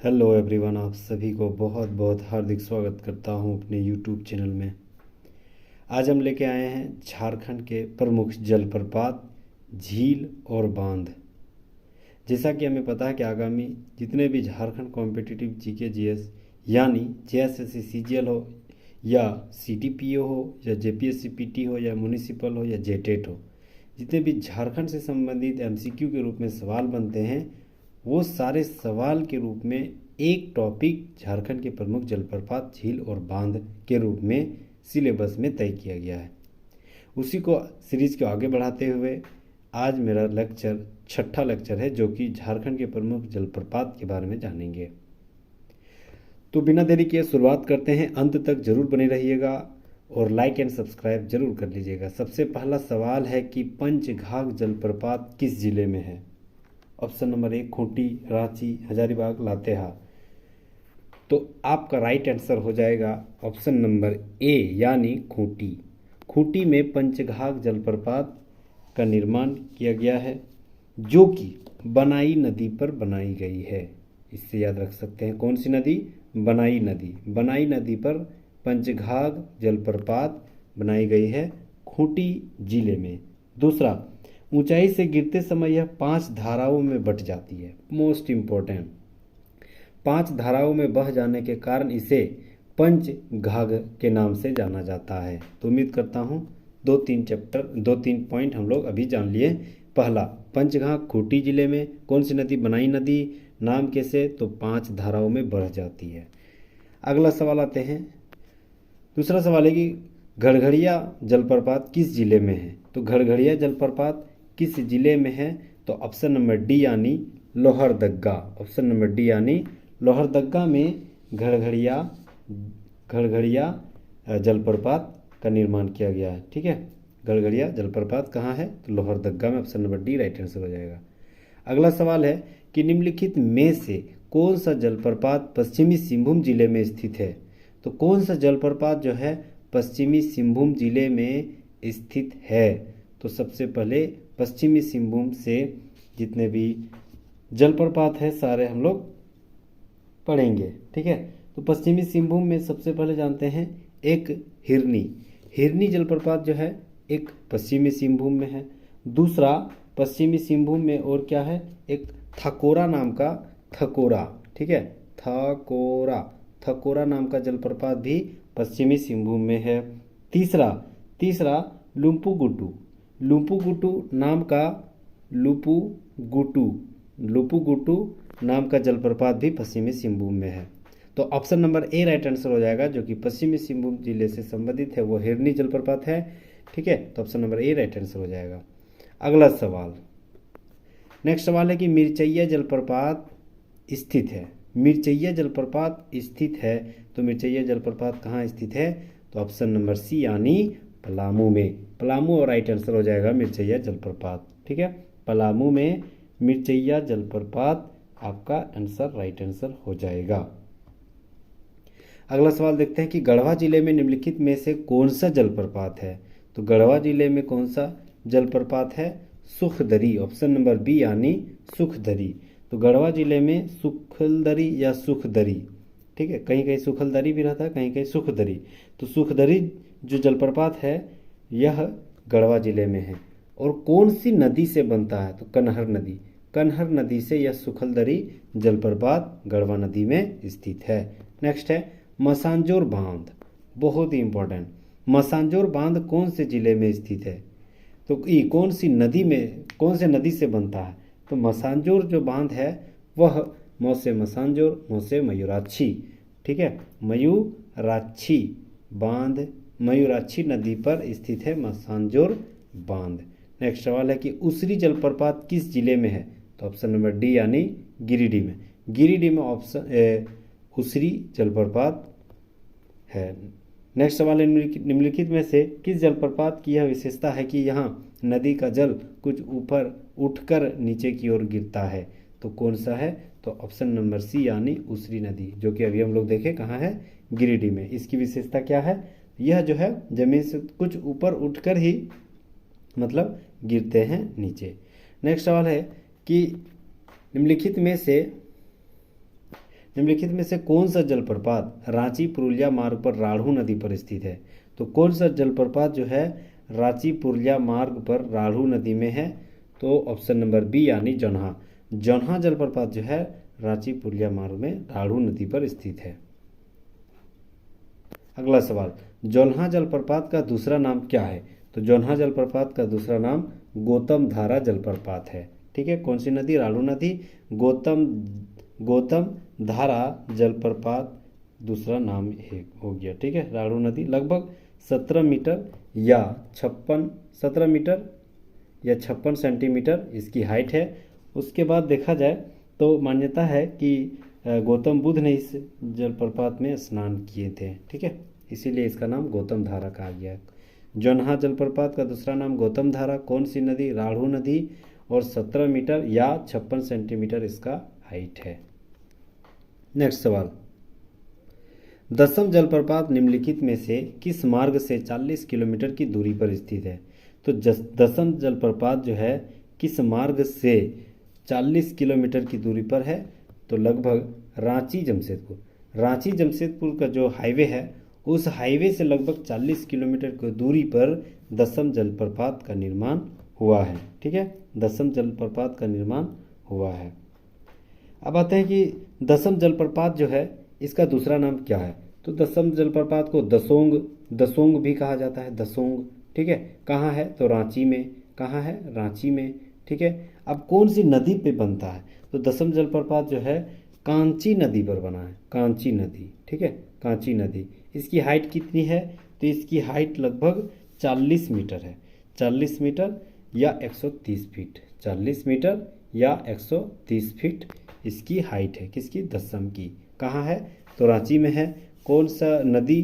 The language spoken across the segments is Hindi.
हेलो एवरीवन, आप सभी को बहुत बहुत हार्दिक स्वागत करता हूं अपने यूट्यूब चैनल में। आज हम लेके आए हैं झारखंड के प्रमुख जलप्रपात, झील और बांध। जैसा कि हमें पता है कि आगामी जितने भी झारखंड कॉम्पिटिटिव जीके जीएस यानी जेएसएससी सीजीएल हो या सीटीपीओ हो या जेपीएससी पीटी हो या म्यूनिसिपल हो या जेटेट हो, जितने भी झारखंड से संबंधित एमसीक्यू के रूप में सवाल बनते हैं, वो सारे सवाल के रूप में एक टॉपिक झारखंड के प्रमुख जलप्रपात, झील और बांध के रूप में सिलेबस में तय किया गया है। उसी को सीरीज को आगे बढ़ाते हुए आज मेरा छठा लेक्चर है, जो कि झारखंड के प्रमुख जलप्रपात के बारे में जानेंगे। तो बिना देरी किए शुरुआत करते हैं। अंत तक जरूर बने रहिएगा और लाइक एंड सब्सक्राइब जरूर कर लीजिएगा। सबसे पहला सवाल है कि पंचघाघ जलप्रपात किस जिले में है? Option number 1 Khunti, Ranchi, Hazaribagh, Latehar. तो आपका राइट आंसर हो जाएगा ऑप्शन नंबर ए यानी खूंटी। खूंटी में पंचघाघ जलप्रपात का निर्माण किया गया है, जो कि बनाई नदी पर बनाई गई है। इससे याद रख सकते हैं, कौन सी नदी? बनाई नदी। बनाई नदी पर पंचघाघ जलप्रपात बनाई गई है खूंटी जिले में। दूसरा, ऊंचाई से गिरते समय यह 5 धाराओं में बट जाती है। मोस्ट इंपॉर्टेंट, 5 धाराओं में बह जाने के कारण इसे पंचघाघ के नाम से जाना जाता है। तो उम्मीद करता हूँ 2-3 पॉइंट हम लोग अभी जान लिए। पहला, पंचघाघ खूंटी जिले में। कौन सी नदी? बनाई नदी। नाम कैसे? तो 5 धाराओं में बह जाती है। अगला सवाल आते हैं। दूसरा सवाल है कि घड़घड़िया जलप्रपात किस जिले में है? तो घड़घड़िया जलप्रपात किस जिले में है? तो ऑप्शन नंबर डी यानी लोहरदग्गा। ऑप्शन नंबर डी यानी लोहरदग्गा में घड़घड़िया जलप्रपात का निर्माण किया गया है। ठीक है, घड़घड़िया जलप्रपात कहाँ है? तो लोहरदग्गा में। Option number D right answer हो जाएगा। अगला सवाल है कि निम्नलिखित में से कौन सा जलप्रपात पश्चिमी सिंहभूम जिले में स्थित है? तो कौन सा जलप्रपात जो है पश्चिमी सिंहभूम जिले में स्थित है? तो सबसे पहले पश्चिमी सिंहभूम से जितने भी जलप्रपात है सारे हम लोग पढ़ेंगे। ठीक है, तो पश्चिमी सिंहभूम में सबसे पहले जानते हैं एक हिरनी जलप्रपात जो है एक पश्चिमी सिंहभूम में है। दूसरा, पश्चिमी सिंहभूम में और क्या है? एक थकोरा नाम का थकोरा। ठीक है, थकोरा नाम का जलप्रपात भी पश्चिमी सिंहभूम में है। तीसरा लुपुगुटू नाम का जलप्रपात भी पश्चिमी सिंहभूम में है। तो option number A right answer हो जाएगा, जो कि पश्चिमी सिंहभूम जिले से संबंधित है, वो हिरनी जलप्रपात है। ठीक है, तो option number A right answer हो जाएगा। अगला सवाल, नेक्स्ट सवाल है कि मिर्चैया जलप्रपात स्थित है। मिर्चैया जलप्रपात स्थित है, तो मिर्चैया जलप्रपात कहाँ स्थित है? तो ऑप्शन नंबर सी यानी पलामू में। पलामू और राइट आंसर हो जाएगा मिर्चैया जलप्रपात। ठीक है, पलामू में मिर्चैया जलप्रपात आपका आंसर राइट आंसर हो जाएगा। अगला सवाल देखते हैं कि गढ़वा जिले में निम्नलिखित में से कौन सा जलप्रपात है? तो गढ़वा जिले में कौन सा जलप्रपात है? सुखदरी। ऑप्शन नंबर बी यानी सुखदरी। तो गढ़वा जिले में सुखलदरी या सुखदरी, ठीक है, कहीं कहीं सुखलदरी भी रहता है, कहीं कहीं सुखदरी। तो सुखदरी जो जलप्रपात है यह गढ़वा जिले में है। और कौन सी नदी से बनता है? तो कन्हर नदी से यह सुखलदरी जलप्रपात गढ़वा नदी में स्थित है। नेक्स्ट है मसांजोर बांध, बहुत ही इंपॉर्टेंट। मसांजोर बांध कौन से जिले में स्थित है? तो ये कौन से नदी से बनता है? तो मसांजोर जो बांध है वह मौसे मसांजोर, मौसे मयूराक्षी। ठीक है, मयूराक्षी बांध, मयूराक्षी नदी पर स्थित है मसांजोर बांध। नेक्स्ट सवाल है कि उसरी जलप्रपात किस जिले में है? तो ऑप्शन नंबर डी यानी गिरिडीह में। गिरिडीह में उसरी जलप्रपात है। नेक्स्ट सवाल है निम्नलिखित में से किस जलप्रपात की यह विशेषता है कि यहाँ नदी का जल कुछ ऊपर उठकर नीचे की ओर गिरता है? तो कौन सा है? तो ऑप्शन नंबर सी यानी उसरी नदी, जो कि अभी हम लोग देखे कहाँ है? गिरिडीह में। इसकी विशेषता क्या है? यह जो है जमीन से कुछ ऊपर उठकर ही मतलब गिरते हैं नीचे। नेक्स्ट सवाल है कि निम्नलिखित में से निम्नलिखित में से कौन सा जलप्रपात रांची पुरुलिया मार्ग पर राढ़ू नदी पर स्थित है? तो कौन सा जलप्रपात जो है रांची पुरुलिया मार्ग पर राढ़ू नदी में है? तो ऑप्शन नंबर बी यानी जोन्हा। जोन्हा जलप्रपात जो है रांची पुरुलिया मार्ग में राढ़ू नदी पर स्थित है। अगला सवाल, जोन्हा जलप्रपात का दूसरा नाम क्या है? तो जोन्हा जलप्रपात का दूसरा नाम गौतम धारा जलप्रपात है। ठीक है, कौन सी नदी? राढ़ू नदी। गौतम धारा जलप्रपात दूसरा नाम एक हो गया। ठीक है, राढ़ू नदी लगभग 17 मीटर या 56 सेंटीमीटर इसकी हाइट है। उसके बाद देखा जाए तो मान्यता है कि गौतम बुद्ध ने इस जलप्रपात में स्नान किए थे। ठीक है, इसीलिए इसका नाम गौतम धारा कहा गया है। जोन्हा जलप्रपात का दूसरा नाम गौतम धारा, कौन सी नदी? राढ़ू नदी, और 17 मीटर या 56 सेंटीमीटर इसका हाइट है। नेक्स्ट सवाल, दसम जलप्रपात निम्नलिखित में से किस मार्ग से 40 किलोमीटर की दूरी पर स्थित है? तो दसम जलप्रपात जो है किस मार्ग से 40 किलोमीटर की दूरी पर है? तो लगभग रांची जमशेदपुर का जो हाईवे है उस हाईवे से लगभग 40 किलोमीटर की दूरी पर दसम जलप्रपात का निर्माण हुआ है। ठीक है, दसम जलप्रपात का निर्माण हुआ है। अब आते हैं कि दसम जलप्रपात जो है इसका दूसरा नाम क्या है? तो दसम जलप्रपात को दसोंग भी कहा जाता है, दसोंग। ठीक है, कहाँ है? तो रांची में। कहाँ है? रांची में। ठीक है, अब कौन सी नदी पे बनता है? तो दसम जलप्रपात जो है कांची नदी पर बना है, कांची नदी। ठीक है, कांची नदी। इसकी हाइट कितनी है? तो इसकी हाइट लगभग 40 मीटर है, 40 मीटर या 130 फीट, 40 मीटर या 130 फीट इसकी हाइट है। किसकी? दसम की। कहाँ है? तो रांची में है। कौन सा नदी?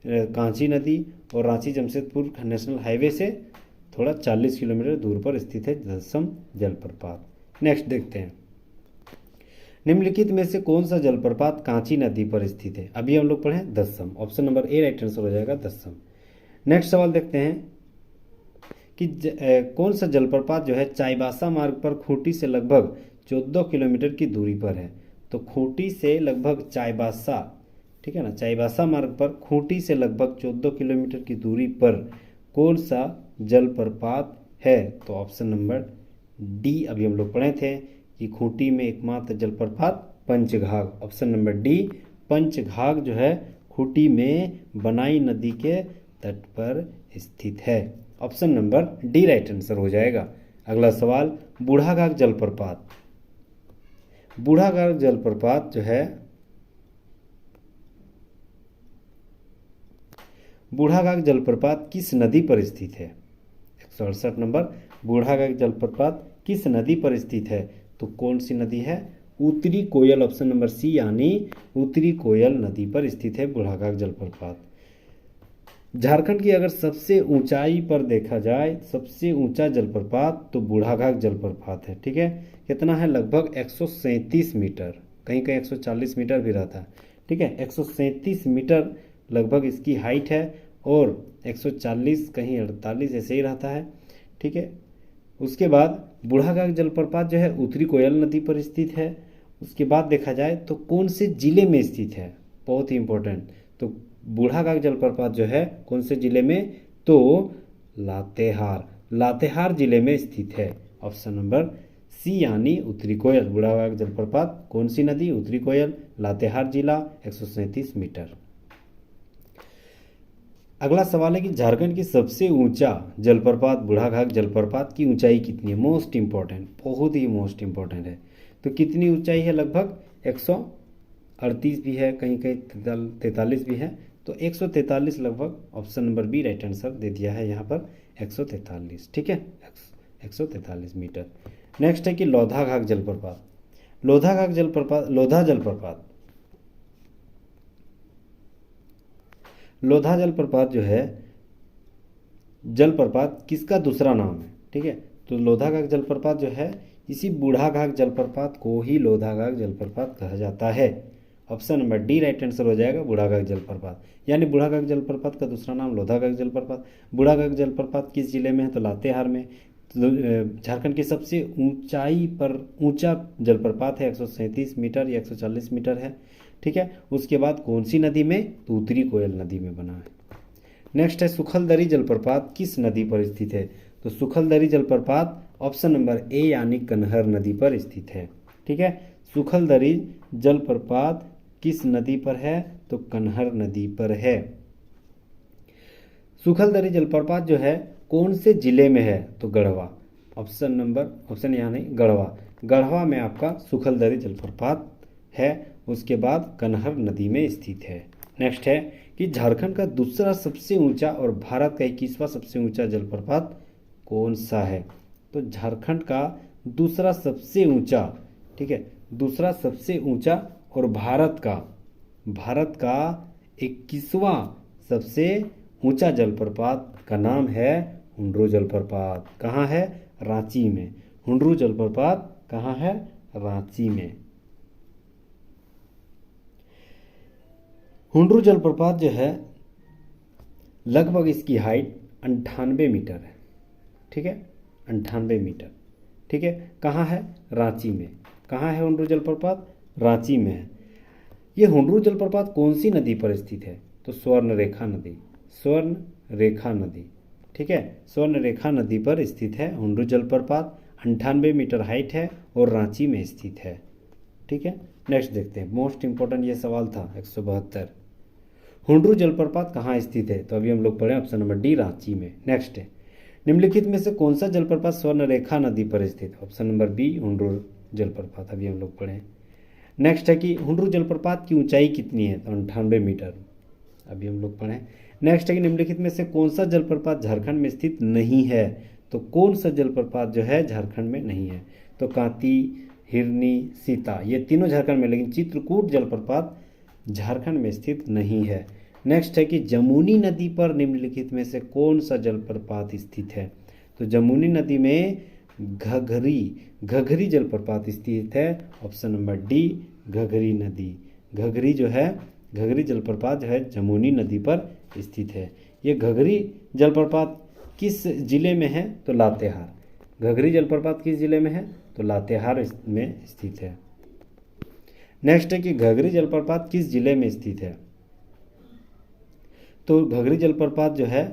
कांची नदी, और रांची जमशेदपुर नेशनल हाईवे से थोड़ा 40 किलोमीटर दूर पर स्थित है दसम जलप्रपात। नेक्स्ट देखते हैं, निम्नलिखित में से कौन सा जलप्रपात कांची नदी पर स्थित है? अभी हम लोग पढ़े दसम, option number A right answer हो जाएगा, दसम। नेक्स्ट सवाल देखते हैं कि कौन सा जलप्रपात जो है चाईबासा मार्ग पर खूंटी से लगभग 14 किलोमीटर की दूरी पर है? तो खूंटी से लगभग चाईबासा, ठीक है ना, चाईबासा मार्ग पर खूंटी से लगभग 14 किलोमीटर की दूरी पर कौन सा जलप्रपात है? तो ऑप्शन नंबर डी अभी हम लोग पढ़े थे कि खूंटी में एकमात्र जलप्रपात Panchghagh, option number D Panchghagh जो है खूंटी में बनाई नदी के तट पर स्थित है। Option number D right answer हो जाएगा। अगला सवाल, बूढ़ाघाघ जलप्रपात। बूढ़ाघाघ जलप्रपात जो है, बूढ़ाघाघ जलप्रपात किस नदी पर स्थित है? 168 नंबर, बूढ़ाघाघ जलप्रपात किस नदी पर स्थित है? तो कौन सी नदी है? उत्तरी कोयल, ऑप्शन नंबर सी यानी उत्तरी कोयल नदी पर स्थित है बूढ़ाघाघ जलप्रपात। झारखंड की अगर सबसे ऊंचाई पर देखा जाए, सबसे ऊंचा जलप्रपात तो बूढ़ाघाघ जलप्रपात है। ठीक है, कितना है? लगभग 137 मीटर, कहीं कहीं 140 मीटर भी रहता है। ठीक है, 137 मीटर लगभग इसकी हाइट है, और 140 कहीं 48 ऐसे ही रहता है। ठीक है, उसके बाद बूढ़ाघाघ जलप्रपात जो है उत्तरी कोयल नदी पर स्थित है। उसके बाद देखा जाए तो कौन से जिले में स्थित है? बहुत ही इंपॉर्टेंट। तो बूढ़ाघाघ जलप्रपात जो है कौन से जिले में? तो लातेहार जिले में स्थित है। ऑप्शन नंबर सी यानी उत्तरी कोयल। बूढ़ाघाघ जलप्रपात कौन सी नदी? उत्तरी कोयल, लातेहार जिला, 137 मीटर। अगला सवाल है कि झारखंड की सबसे ऊंचा जलप्रपात बूढ़ाघाघ जलप्रपात की ऊंचाई कितनी है? मोस्ट इंपॉर्टेंट, बहुत ही मोस्ट इंपॉर्टेंट है। तो कितनी ऊंचाई है? लगभग 138 भी है, कहीं कहीं 43 भी है। तो 143 लगभग, option number B right answer दे दिया है यहाँ पर, 143। ठीक है, 143 मीटर। नेक्स्ट है कि लोधाघाघ जलप्रपात। लोधा जलप्रपात जो है जलप्रपात किसका दूसरा नाम है? ठीक है, तो लोधाघाघ जलप्रपात जो है इसी बूढ़ाघाघ जलप्रपात को ही लोधाघाघ जलप्रपात कहा जाता है। Option number D right answer हो जाएगा, बूढ़ाघाघ जलप्रपात। यानी बूढ़ाघाघ जलप्रपात का दूसरा नाम लोधाघाघ जलप्रपात। बूढ़ाघाघ जलप्रपात किस जिले में है? तो लातेहार में। झारखंड की सबसे ऊंचा जलप्रपात है 137 मीटर या 140 मीटर है। ठीक है, उसके बाद कौन सी नदी में? तो उत्तरी कोयल नदी में बना है। नेक्स्ट है सुखलदरी जलप्रपात किस नदी पर स्थित है? तो सुखलदरी जलप्रपात ऑप्शन नंबर ए यानी कन्हर नदी पर स्थित है। ठीक है, सुखलदरी जलप्रपात किस नदी पर है? तो कन्हर नदी पर है। सुखलदरी जलप्रपात जो है कौन से जिले में है? तो गढ़वा। ऑप्शन यानी गढ़वा। गढ़वा में आपका सुखलदरी जलप्रपात है, उसके बाद कन्हर नदी में स्थित है। नेक्स्ट है कि झारखंड का दूसरा सबसे ऊंचा और भारत का 21वां सबसे ऊंचा जलप्रपात कौन सा है? तो झारखंड का दूसरा सबसे ऊंचा, ठीक है, दूसरा सबसे ऊंचा और भारत का 21वां सबसे ऊंचा जलप्रपात का नाम है हुंड्रू जलप्रपात। कहाँ है? रांची में। हुंड्रू जलप्रपात कहाँ है? रांची में। हुंड्रू जलप्रपात जो है लगभग इसकी हाइट 98 मीटर है। ठीक है, 98 मीटर। ठीक है, कहाँ है? रांची में। कहाँ है हुंड्रू जलप्रपात? रांची में है। ये हुंड्रू जलप्रपात कौन सी नदी पर स्थित है? तो स्वर्णरेखा नदी। स्वर्णरेखा नदी, ठीक है, स्वर्णरेखा नदी पर स्थित है हुंड्रू जलप्रपात। 98 मीटर हाइट है और रांची में स्थित है। ठीक है, नेक्स्ट देखते हैं। मोस्ट इंपॉर्टेंट ये सवाल था 172। हुंड्रू जलप्रपात कहाँ स्थित है? तो अभी हम लोग पढ़े ऑप्शन नंबर डी, रांची में। नेक्स्ट है निम्नलिखित में से कौन सा जलप्रपात स्वर्णरेखा नदी पर स्थित है? ऑप्शन नंबर बी, हुंड्रू जलप्रपात। अभी हम लोग पढ़े। नेक्स्ट है कि हुंड्रू जलप्रपात की ऊंचाई कितनी है? तो 98 मीटर। अभी हम लोग पढ़े। नेक्स्ट है कि निम्नलिखित में से कौन सा जलप्रपात झारखंड में स्थित नहीं है? तो कौन सा जलप्रपात जो है झारखंड में नहीं है? तो कांती, हिरनी, सीता, ये तीनों झारखंड में, लेकिन चित्रकूट जलप्रपात झारखंड में स्थित नहीं है। नेक्स्ट है कि जमुनी नदी पर निम्नलिखित में से कौन सा जलप्रपात स्थित है? तो जमुनी नदी में घघरी जलप्रपात स्थित है। ऑप्शन नंबर डी, घघरी नदी। घघरी जलप्रपात जो है जमुनी नदी पर स्थित है। ये घघरी जलप्रपात किस जिले में है? तो लातेहार। घघरी जलप्रपात किस जिले में है? तो लातेहार में स्थित है। नेक्स्ट है कि घघरी जलप्रपात किस जिले में स्थित है? तो घघरी जलप्रपात जो है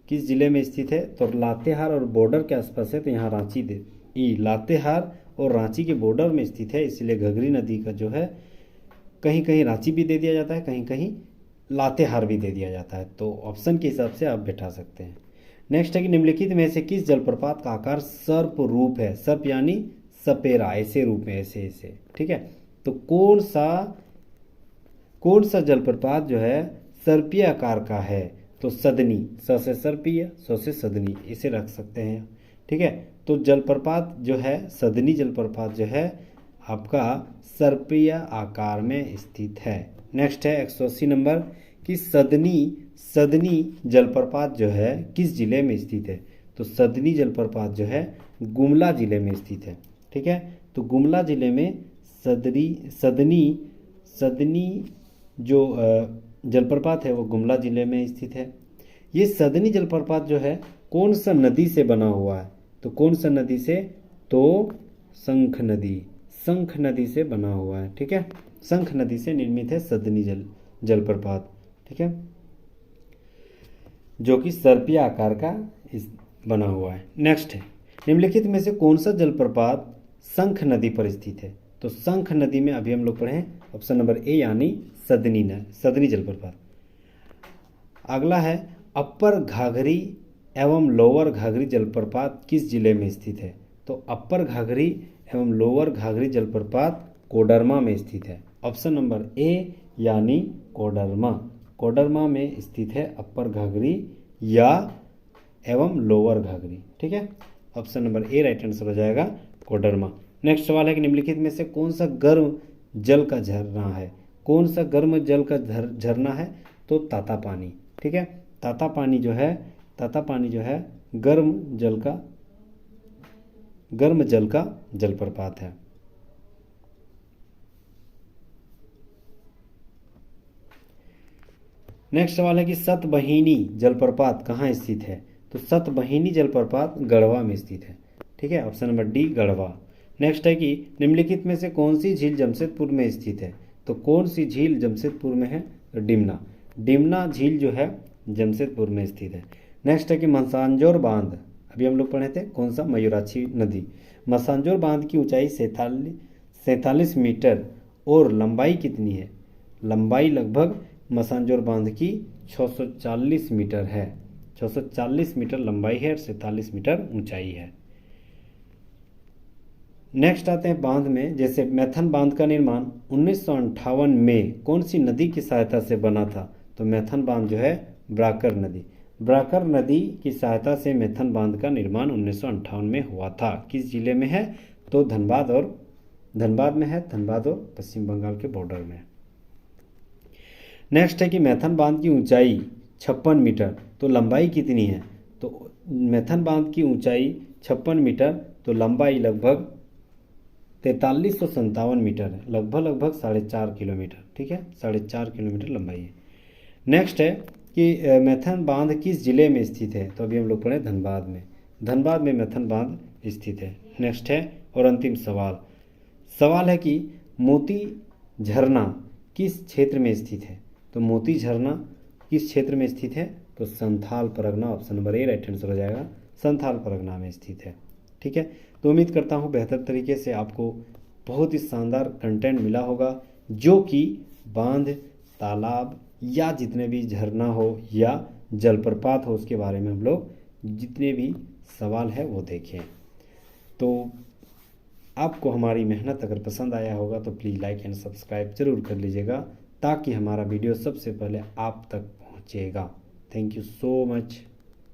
किस जिले में स्थित है? तो लातेहार और बॉर्डर के आसपास है, तो यहाँ लातेहार और रांची के बॉर्डर में स्थित है, इसलिए घघरी नदी का जो है कहीं कहीं रांची भी दे दिया जाता है, कहीं कहीं लातेहार भी दे दिया जाता है। तो ऑप्शन के हिसाब से आप बैठा सकते हैं। नेक्स्ट है कि निम्नलिखित में से किस जलप्रपात का आकार सर्प रूप है? सर्प यानी सपेरा, ऐसे रूप में, ऐसे। ठीक है, तो कौन सा जलप्रपात जो है सर्पीय आकार का है? तो सदनी, स से सर्पीय, स से सदनी, इसे रख सकते हैं। ठीक है, तो जलप्रपात जो है सदनी जलप्रपात जो है आपका सर्पीय आकार में स्थित है। नेक्स्ट है 180 नंबर कि सदनी जलप्रपात जो है किस जिले में स्थित है? तो सदनी जलप्रपात जो है गुमला जिले में स्थित है। ठीक है, तो गुमला जिले में सदनी जो जलप्रपात है वो गुमला जिले में स्थित है। ये सदनी जलप्रपात जो है कौन सा नदी से बना हुआ है? तो कौन सा नदी से? तो शंख नदी से बना हुआ है। ठीक है, शंख नदी से निर्मित है सदनी जलप्रपात। ठीक है, जो कि सर्पीय आकार का बना हुआ है। नेक्स्ट है निम्नलिखित में से कौन सा जलप्रपात शंख नदी पर स्थित है? तो शंख नदी में अभी हम लोग पढ़े ऑप्शन नंबर ए यानी सदनी जलप्रपात। अगला है अपर घाघरी एवं लोअर घाघरी जलप्रपात किस जिले में स्थित है? तो अपर घाघरी एवं लोअर घाघरी जलप्रपात कोडरमा में स्थित है। ऑप्शन नंबर ए यानी कोडरमा में स्थित है अपर घाघरी या एवं लोअर घाघरी। ठीक है, option number A right answer हो जाएगा, कोडरमा। नेक्स्ट सवाल है कि निम्नलिखित में से कौन सा गर्म जल का झरना है? कौन सा गर्म जल का झरना है? तो तातापानी। ठीक है, तातापानी जो है गर्म जल का जलप्रपात है। नेक्स्ट सवाल है कि सतबहिनी जलप्रपात कहाँ स्थित है? तो सतबहिनी जलप्रपात गढ़वा में स्थित है। ठीक है, option number D Garhwa. Next है कि निम्नलिखित में से कौन सी झील जमशेदपुर में स्थित है? तो कौन सी झील जमशेदपुर में है? डिमना। डिमना झील जो है जमशेदपुर में स्थित है। नेक्स्ट है कि मसांजोर बांध, अभी हम लोग पढ़े थे कौन सा? मयूराक्षी नदी। मसांजोर बांध की ऊंचाई 47 मीटर और लंबाई कितनी है? लंबाई लगभग मसांजोर बांध की 640 मीटर है। 640 मीटर लंबाई है और 47 मीटर ऊंचाई है। नेक्स्ट आते हैं बांध में, जैसे मैथन बांध का निर्माण 1958 में कौन सी नदी की सहायता से बना था? तो मैथन बांध जो है ब्राकर नदी, ब्राकर नदी की सहायता से मैथन बांध का निर्माण 1958 में हुआ था। किस जिले में है? तो धनबाद में है, धनबाद और पश्चिम बंगाल के बॉर्डर में। नेक्स्ट है कि मैथन बांध की ऊंचाई 56 मीटर, तो लंबाई कितनी है? तो मैथन बांध की ऊंचाई 56 मीटर, तो लंबाई लगभग 4357 मीटर है, लगभग 4.5 किलोमीटर। ठीक है, 4.5 किलोमीटर लंबाई है। नेक्स्ट है कि मैथन बांध किस जिले में स्थित है? तो अभी हम लोग पढ़े धनबाद में, धनबाद में मैथन बांध स्थित है। नेक्स्ट है और अंतिम सवाल है कि मोती झरना किस क्षेत्र में स्थित है? तो मोती झरना किस क्षेत्र में स्थित है? तो Santhal Pargana, option number A right answer हो जाएगा, संथाल परगना में स्थित है। ठीक है, तो उम्मीद करता हूँ बेहतर तरीके से आपको बहुत ही शानदार कंटेंट मिला होगा, जो कि बांध, तालाब या जितने भी झरना हो या जलप्रपात हो उसके बारे में हम लोग जितने भी सवाल है वो देखें। तो आपको हमारी मेहनत अगर पसंद आया होगा तो प्लीज़ लाइक एंड सब्सक्राइब जरूर कर लीजिएगा, ताकि हमारा वीडियो सबसे पहले आप तक पहुँचेगा। Thank you so much.